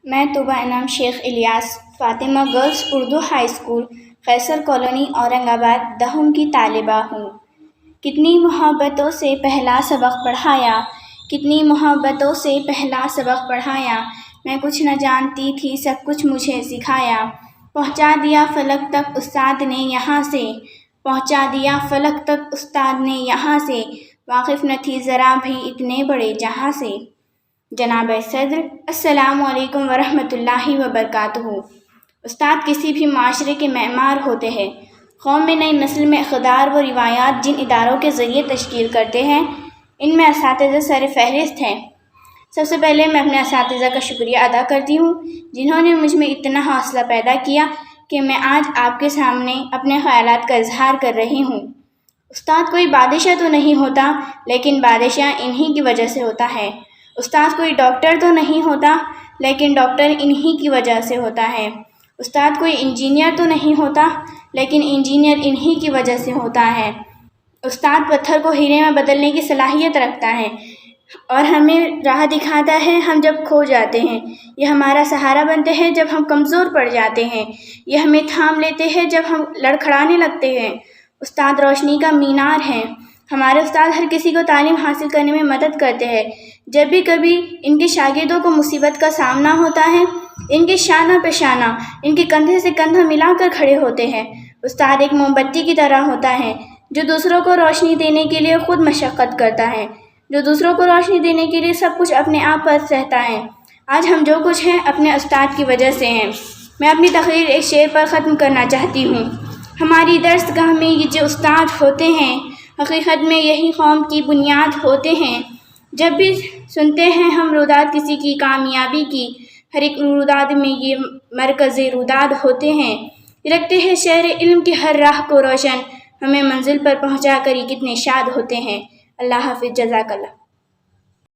میں Tooba Inam Shaikh Ilyas Fatima girls Urdu high school Qaiser colony Aurangabad دہم کی طالبہ ہوں۔ کتنی محبتوں سے پہلا سبق پڑھایا، کتنی محبتوں سے پہلا سبق پڑھایا، میں کچھ نہ جانتی تھی سب کچھ مجھے سکھایا، پہنچا دیا فلک تک استاد نے یہاں سے، پہنچا دیا فلک تک استاد نے یہاں سے، واقف نہ تھی ذرا بھی اتنے بڑے جہاں سے۔ جناب صدر، السلام علیکم ورحمۃ اللہ وبرکاتہ۔ استاد کسی بھی معاشرے کے معمار ہوتے ہیں۔ قوم میں نئی نسل میں اقدار و روایات جن اداروں کے ذریعے تشکیل کرتے ہیں، ان میں اساتذہ سر فہرست ہیں۔ سب سے پہلے میں اپنے اساتذہ کا شکریہ ادا کرتی ہوں، جنہوں نے مجھ میں اتنا حوصلہ پیدا کیا کہ میں آج آپ کے سامنے اپنے خیالات کا اظہار کر رہی ہوں۔ استاد کوئی بادشاہ تو نہیں ہوتا، لیکن بادشاہ انہی کی وجہ سے ہوتا ہے۔ استاد کوئی ڈاکٹر تو نہیں ہوتا، لیکن ڈاکٹر انہی کی وجہ سے ہوتا ہے۔ استاد کوئی انجینئر تو نہیں ہوتا، لیکن انجینئر انہی کی وجہ سے ہوتا ہے۔ استاد پتھر کو ہیرے میں بدلنے کی صلاحیت رکھتا ہے اور ہمیں راہ دکھاتا ہے ہم جب کھو جاتے ہیں، یہ ہمارا سہارا بنتے ہیں جب ہم کمزور پڑ جاتے ہیں، یہ ہمیں تھام لیتے ہیں جب ہم لڑکھڑانے لگتے ہیں۔ استاد روشنی کا مینار ہے۔ ہمارے استاد ہر کسی کو تعلیم حاصل کرنے میں مدد کرتے ہیں۔ جب بھی کبھی ان کے شاگردوں کو مصیبت کا سامنا ہوتا ہے، ان کے شانہ پہ شانہ، ان کے کندھے سے کندھا ملا کر کھڑے ہوتے ہیں۔ استاد ایک موم بتی کی طرح ہوتا ہے جو دوسروں کو روشنی دینے کے لیے خود مشقت کرتا ہے، جو دوسروں کو روشنی دینے کے لیے سب کچھ اپنے آپ پر سہتا ہے۔ آج ہم جو کچھ ہیں اپنے استاد کی وجہ سے ہیں۔ میں اپنی تقریر ایک شعر پر ختم کرنا چاہتی ہوں۔ ہماری درسگاہ میں یہ جو استاد ہوتے ہیں، حقیقت میں یہی قوم کی بنیاد ہوتے ہیں۔ جب بھی سنتے ہیں ہم روداد کسی کی کامیابی کی، ہر ایک روداد میں یہ مرکز روداد ہوتے ہیں۔ رکھتے ہیں شہر علم کی ہر راہ کو روشن، ہمیں منزل پر پہنچا کر یہ کتنے شاد ہوتے ہیں۔ اللہ حافظ، جزاک اللہ۔